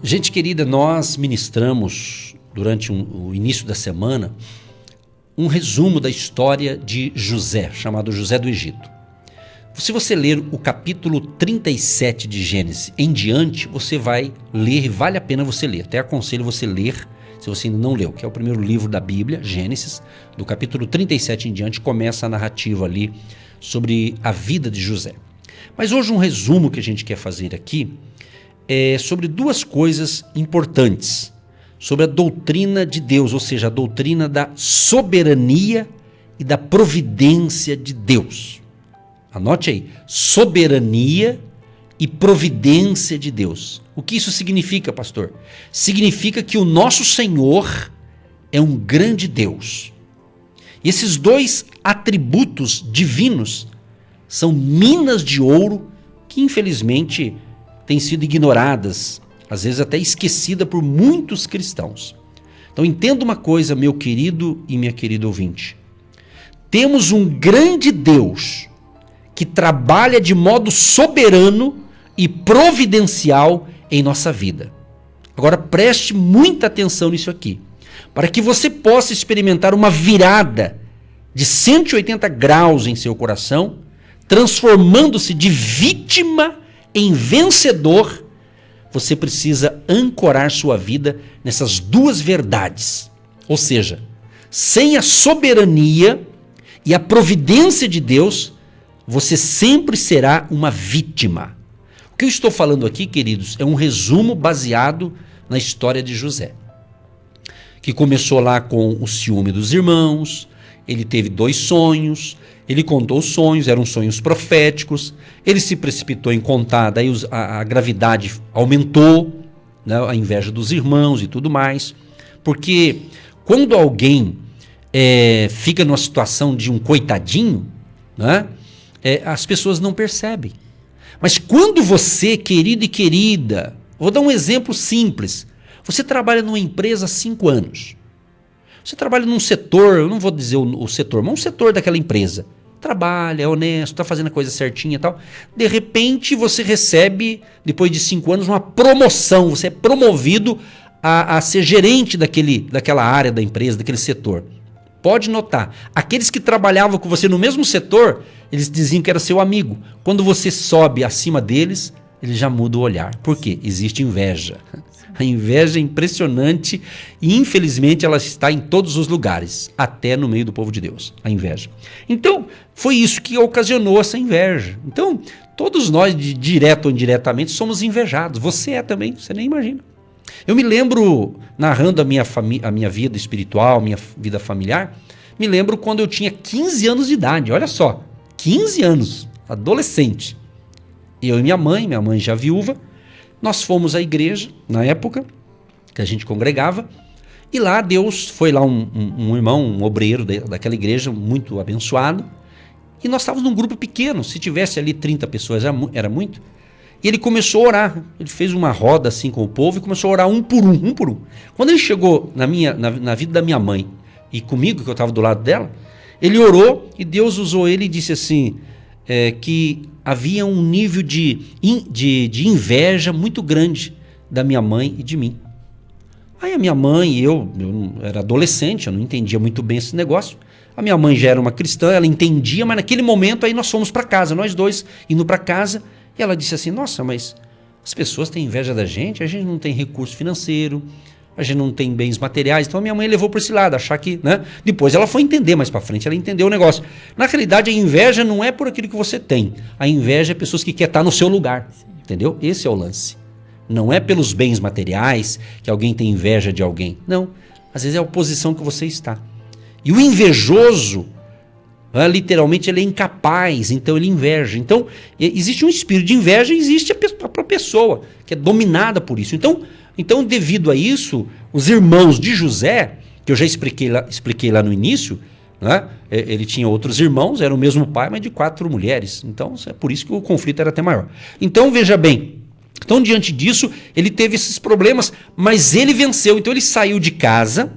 Gente querida, nós ministramos durante o início da semana um resumo da história de José, chamado José do Egito. Se você ler o capítulo 37 de Gênesis em diante, você vai ler, e vale a pena você ler. Até aconselho você ler, se você ainda não leu, que é o primeiro livro da Bíblia, Gênesis. Do capítulo 37 em diante começa a narrativa ali sobre a vida de José. Mas hoje um resumo que a gente quer fazer aqui é sobre duas coisas importantes. Sobre a doutrina de Deus, ou seja, a doutrina da soberania e da providência de Deus. Anote aí, soberania e providência de Deus. O que isso significa, pastor? Significa que o nosso Senhor é um grande Deus. E esses dois atributos divinos são minas de ouro que infelizmente têm sido ignoradas, às vezes até esquecida por muitos cristãos. Então entenda uma coisa, meu querido e minha querida ouvinte. Temos um grande Deus que trabalha de modo soberano e providencial em nossa vida. Agora preste muita atenção nisso aqui, para que você possa experimentar uma virada de 180 graus em seu coração, transformando-se de vítima em vencedor. Você precisa ancorar sua vida nessas duas verdades. Ou seja, sem a soberania e a providência de Deus, você sempre será uma vítima. O que eu estou falando aqui, queridos, é um resumo baseado na história de José, que começou lá com o ciúme dos irmãos. Ele teve 2 sonhos, ele contou os sonhos, eram sonhos proféticos, ele se precipitou em contar, daí a gravidade aumentou, né, a inveja dos irmãos e tudo mais, porque quando alguém fica numa situação de um coitadinho, né, as pessoas não percebem. Mas quando você, querido e querida, vou dar um exemplo simples, você trabalha numa empresa há 5 anos, você trabalha num setor, eu não vou dizer o setor, mas um setor daquela empresa, trabalha, é honesto, está fazendo a coisa certinha e tal, de repente você recebe, depois de 5 anos, uma promoção, você é promovido a ser gerente daquela área da empresa, daquele setor. Pode notar, aqueles que trabalhavam com você no mesmo setor, eles diziam que era seu amigo. Quando você sobe acima deles, ele já muda o olhar. Por quê? Existe inveja. A inveja é impressionante e infelizmente ela está em todos os lugares, até no meio do povo de Deus, a inveja. Então, foi isso que ocasionou essa inveja. Então, todos nós, direto ou indiretamente, somos invejados. Você é também, você nem imagina. Eu me lembro, narrando a minha vida espiritual, minha vida familiar, me lembro quando eu tinha 15 anos de idade, olha só, 15 anos, adolescente. Eu e minha mãe já viúva, nós fomos à igreja, na época que a gente congregava, e lá Deus, foi lá um irmão, um obreiro daquela igreja, muito abençoado, e nós estávamos num grupo pequeno, se tivesse ali 30 pessoas era muito, e ele começou a orar, ele fez uma roda assim com o povo e começou a orar um por um. Quando ele chegou na vida da minha mãe e comigo, que eu estava do lado dela, ele orou e Deus usou ele e disse assim, que havia um nível de inveja muito grande da minha mãe e de mim. Aí a minha mãe e eu era adolescente, eu não entendia muito bem esse negócio. A minha mãe já era uma cristã, ela entendia, mas naquele momento aí nós fomos para casa, nós dois indo para casa, e ela disse assim, nossa, mas as pessoas têm inveja da gente, a gente não tem recurso financeiro, a gente não tem bens materiais. Então a minha mãe levou por esse lado, achar que, né? Depois ela foi entender mais para frente, ela entendeu o negócio. Na realidade, a inveja não é por aquilo que você tem. A inveja é pessoas que querem estar no seu lugar, entendeu? Esse é o lance. Não é pelos bens materiais que alguém tem inveja de alguém. Não, às vezes é a posição que você está. E o invejoso, literalmente, ele é incapaz, então ele inveja. Então, existe um espírito de inveja e existe a própria pessoa, que é dominada por isso. Então, devido a isso, os irmãos de José, que eu já expliquei lá no início, né? Ele tinha outros irmãos, era o mesmo pai, mas de 4 mulheres. Então, é por isso que o conflito era até maior. Então, veja bem, então, diante disso, ele teve esses problemas, mas ele venceu. Então, ele saiu de casa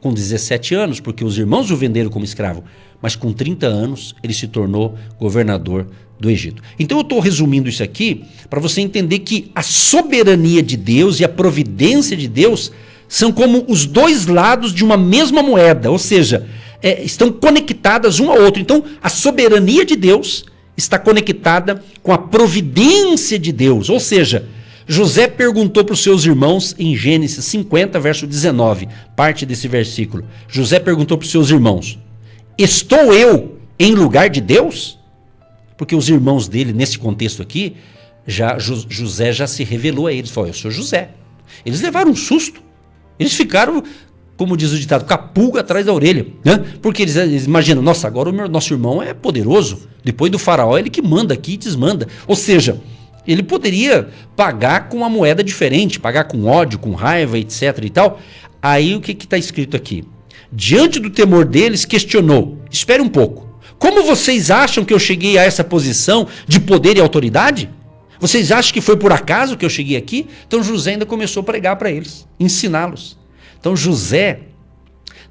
com 17 anos, porque os irmãos o venderam como escravo. mas com 30 anos ele se tornou governador do Egito. Então eu estou resumindo isso aqui para você entender que a soberania de Deus e a providência de Deus são como os dois lados de uma mesma moeda, ou seja, estão conectadas um ao outro. Então a soberania de Deus está conectada com a providência de Deus, ou seja, José perguntou para os seus irmãos em Gênesis 50, verso 19, parte desse versículo. José perguntou para os seus irmãos: estou eu em lugar de Deus? Porque os irmãos dele, nesse contexto aqui, José já se revelou a eles. Falou: eu sou José. Eles levaram um susto. Eles ficaram, como diz o ditado, com a pulga atrás da orelha, né? Porque eles imaginam: nossa, agora o nosso irmão é poderoso. Depois do faraó, ele que manda aqui e desmanda. Ou seja, ele poderia pagar com uma moeda diferente, pagar com ódio, com raiva, etc. e tal. Aí o que está escrito aqui? Diante do temor deles, questionou: espere um pouco. Como vocês acham que eu cheguei a essa posição de poder e autoridade? Vocês acham que foi por acaso que eu cheguei aqui? Então José ainda começou a pregar para eles, ensiná-los. Então José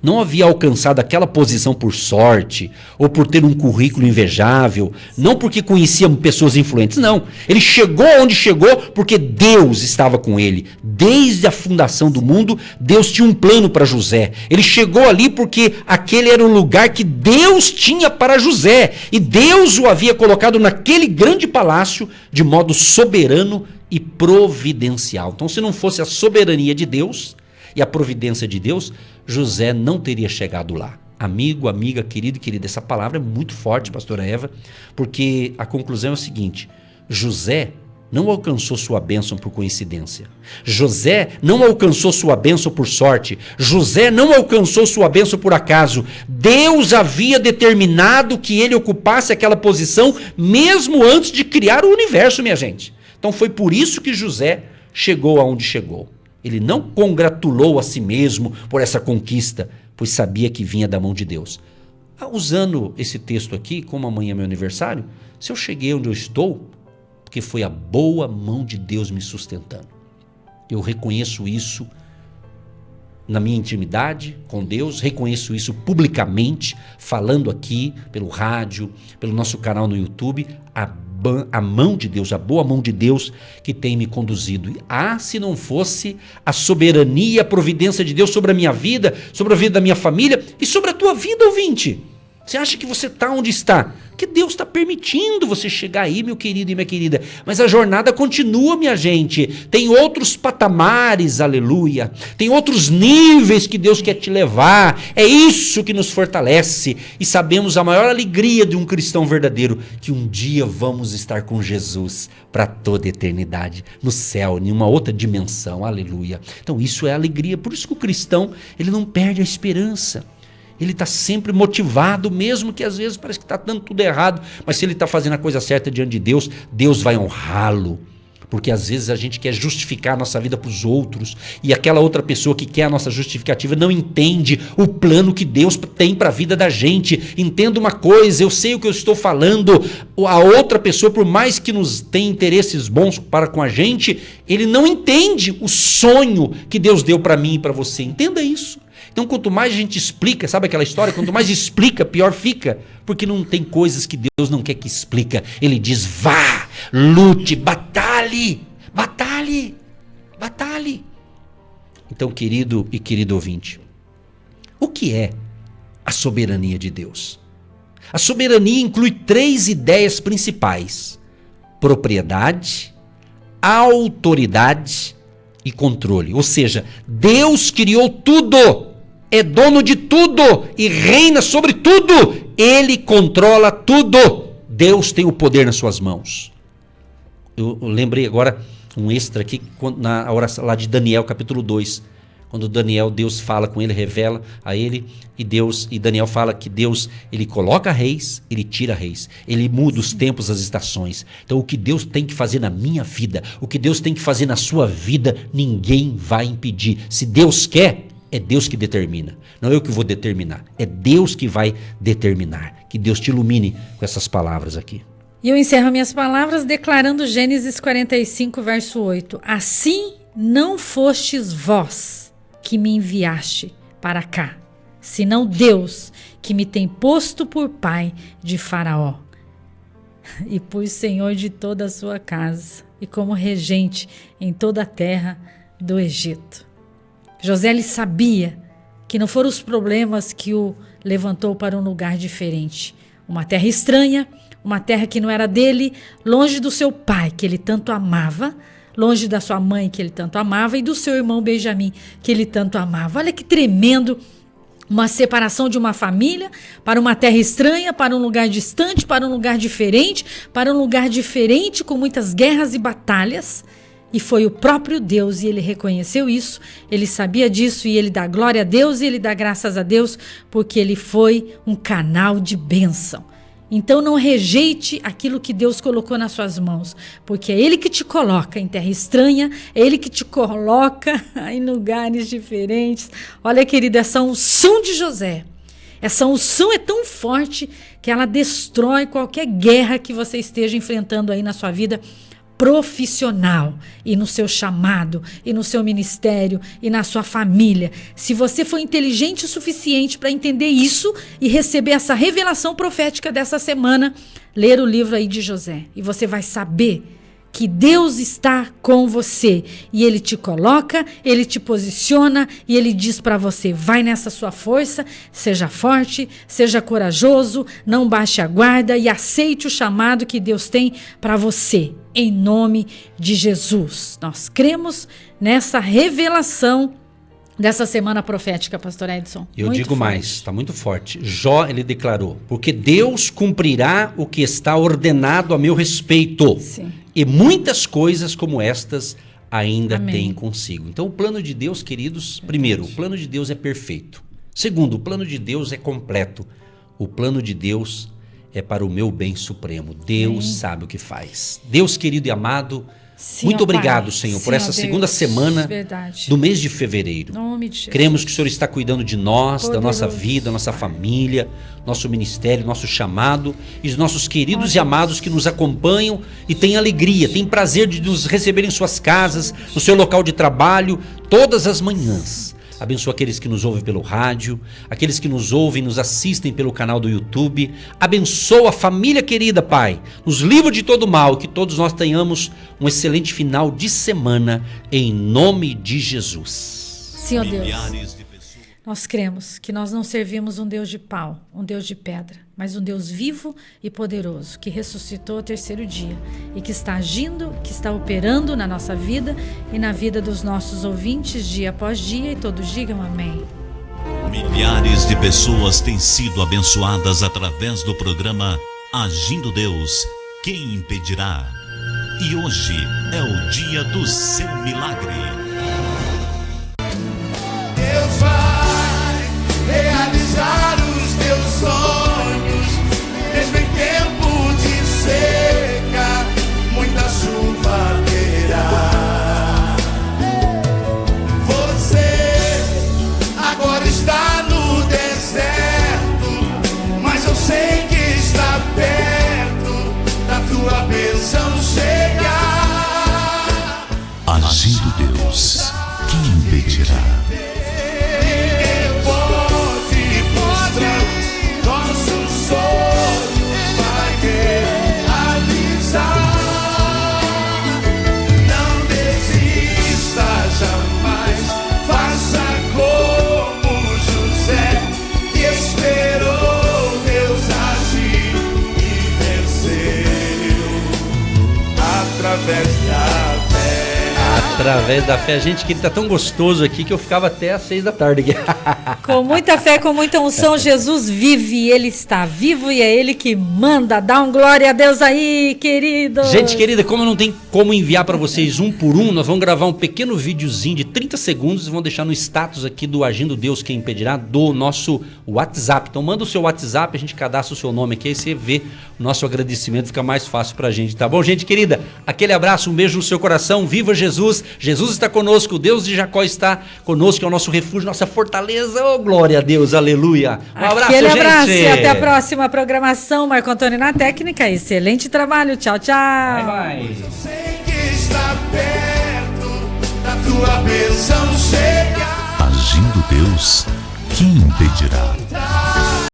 não havia alcançado aquela posição por sorte, ou por ter um currículo invejável, não porque conhecia pessoas influentes, não. Ele chegou onde chegou porque Deus estava com ele. Desde a fundação do mundo, Deus tinha um plano para José. Ele chegou ali porque aquele era o lugar que Deus tinha para José. E Deus o havia colocado naquele grande palácio de modo soberano e providencial. Então, se não fosse a soberania de Deus e a providência de Deus, José não teria chegado lá. Amigo, amiga, querido e querida, essa palavra é muito forte, pastora Eva, porque a conclusão é o seguinte: José não alcançou sua bênção por coincidência. José não alcançou sua bênção por sorte. José não alcançou sua bênção por acaso. Deus havia determinado que ele ocupasse aquela posição mesmo antes de criar o universo, minha gente. Então foi por isso que José chegou aonde chegou. Ele não congratulou a si mesmo por essa conquista, pois sabia que vinha da mão de Deus. Usando esse texto aqui, como amanhã é meu aniversário, se eu cheguei onde eu estou, porque foi a boa mão de Deus me sustentando. Eu reconheço isso na minha intimidade com Deus, reconheço isso publicamente, falando aqui pelo rádio, pelo nosso canal no YouTube, a mão de Deus, a boa mão de Deus que tem me conduzido. Se não fosse a soberania, a providência de Deus sobre a minha vida, sobre a vida da minha família e sobre a tua vida, ouvinte. Você acha que você está onde está? Que Deus está permitindo você chegar aí, meu querido e minha querida. Mas a jornada continua, minha gente. Tem outros patamares, aleluia. Tem outros níveis que Deus quer te levar. É isso que nos fortalece. E sabemos a maior alegria de um cristão verdadeiro, que um dia vamos estar com Jesus para toda a eternidade, no céu, em uma outra dimensão, aleluia. Então isso é alegria. Por isso que o cristão, ele não perde a esperança. Ele está sempre motivado, mesmo que às vezes parece que está dando tudo errado, mas se ele está fazendo a coisa certa diante de Deus, Deus vai honrá-lo. Porque às vezes a gente quer justificar a nossa vida para os outros, e aquela outra pessoa que quer a nossa justificativa não entende o plano que Deus tem para a vida da gente. Entenda uma coisa, eu sei o que eu estou falando, a outra pessoa, por mais que nos tenha interesses bons para com a gente, ele não entende o sonho que Deus deu para mim e para você. Entenda isso. Então, quanto mais a gente explica, sabe aquela história? Quanto mais explica, pior fica. Porque não tem coisas que Deus não quer que explica. Ele diz: vá, lute, batalhe, batalhe, batalhe. Então, querido e querido ouvinte, o que é a soberania de Deus? A soberania inclui 3 ideias principais: propriedade, autoridade e controle. Ou seja, Deus criou tudo. É dono de tudo e reina sobre tudo. Ele controla tudo. Deus tem o poder nas suas mãos. Eu lembrei agora um extra aqui na oração lá de Daniel, capítulo 2. Quando Daniel, Deus fala com ele, revela a ele, e Daniel fala que Deus, ele coloca reis, ele tira reis, ele muda os tempos, as estações. Então o que Deus tem que fazer na minha vida, o que Deus tem que fazer na sua vida, ninguém vai impedir. Se Deus quer, é Deus que determina, não eu que vou determinar, é Deus que vai determinar. Que Deus te ilumine com essas palavras aqui. E eu encerro minhas palavras declarando Gênesis 45, verso 8. Assim não fostes vós que me enviaste para cá, senão Deus, que me tem posto por pai de Faraó e por senhor de toda a sua casa e como regente em toda a terra do Egito. José ele sabia que não foram os problemas que o levantou para um lugar diferente. Uma terra estranha, uma terra que não era dele, longe do seu pai, que ele tanto amava, longe da sua mãe, que ele tanto amava, e do seu irmão Benjamim, que ele tanto amava. Olha que tremendo, uma separação de uma família para uma terra estranha, para um lugar distante, para um lugar diferente, com muitas guerras e batalhas. E foi o próprio Deus, e ele reconheceu isso, ele sabia disso, e ele dá glória a Deus, e ele dá graças a Deus, porque ele foi um canal de bênção. Então não rejeite aquilo que Deus colocou nas suas mãos, porque é Ele que te coloca em terra estranha, é Ele que te coloca em lugares diferentes. Olha, querida, essa unção de José, essa unção é tão forte que ela destrói qualquer guerra que você esteja enfrentando aí na sua vida profissional e no seu chamado e no seu ministério e na sua família. Se você for inteligente o suficiente para entender isso e receber essa revelação profética dessa semana, ler o livro aí de José, e você vai saber que Deus está com você e Ele te coloca, Ele te posiciona e Ele diz para você: vai nessa sua força, seja forte, seja corajoso, não baixe a guarda e aceite o chamado que Deus tem para você, em nome de Jesus. Nós cremos nessa revelação dessa semana profética, pastor Edson. Eu digo mais, está muito forte. Jó, ele declarou: porque Deus cumprirá o que está ordenado a meu respeito. Sim. E muitas coisas como estas ainda Amém. tem consigo. Então o plano de Deus, queridos, primeiro, o plano de Deus é perfeito. Segundo, o plano de Deus é completo. O plano de Deus é para o meu bem supremo. Deus sabe o que faz. Deus querido e amado, Sim, muito obrigado, Pai. Senhor, Sim, por essa Deus. segunda semana Verdade. do mês de fevereiro. Nome de Jesus. Cremos que o Senhor está cuidando de nós, da nossa Poderoso. vida, da nossa família, nosso ministério, nosso chamado e os nossos queridos e amados que nos acompanham e têm alegria, têm prazer de nos receber em suas casas, no seu local de trabalho, todas as manhãs. Abençoa aqueles que nos ouvem pelo rádio, aqueles que nos ouvem e nos assistem pelo canal do YouTube. Abençoa a família querida, Pai. Nos livra de todo mal, que todos nós tenhamos um excelente final de semana, em nome de Jesus. Sim, ó Deus. Nós cremos que nós não servimos um Deus de pau, um Deus de pedra, mas um Deus vivo e poderoso, que ressuscitou ao terceiro dia e que está agindo, que está operando na nossa vida e na vida dos nossos ouvintes dia após dia, e todos digam amém. Milhares de pessoas têm sido abençoadas através do programa Agindo Deus, quem impedirá? E hoje é o dia do seu milagre. Deus vai realizar os teus sonhos, mesmo em tempo de seca, muita chuva terá. Você agora está no deserto, mas eu sei que está perto da tua bênção chegar. Agindo Deus, quem impedirá? Através da fé, gente, que ele tá tão gostoso aqui que eu ficava até às 6 da tarde aqui. Com muita fé, com muita unção, Jesus vive, Ele está vivo e é Ele que manda. Dá um glória a Deus aí, querido. Gente querida, como não tem como enviar para vocês um por um, nós vamos gravar um pequeno videozinho de 30 segundos e vamos deixar no status aqui do Agindo Deus, quem impedirá, do nosso WhatsApp. Então manda o seu WhatsApp, a gente cadastra o seu nome aqui, aí você vê o nosso agradecimento, fica mais fácil pra gente, tá bom, gente querida? Aquele abraço, um beijo no seu coração, viva Jesus, Jesus está conosco, o Deus de Jacó está conosco, é o nosso refúgio, nossa fortaleza, oh glória a Deus, aleluia. Um abraço, Aquele gente. abraço e até a próxima programação. Marco Antônio na técnica, excelente trabalho, tchau, tchau. Bye, bye. Eu sei que está perto da tua bênção chegar. Agindo Deus, quem impedirá?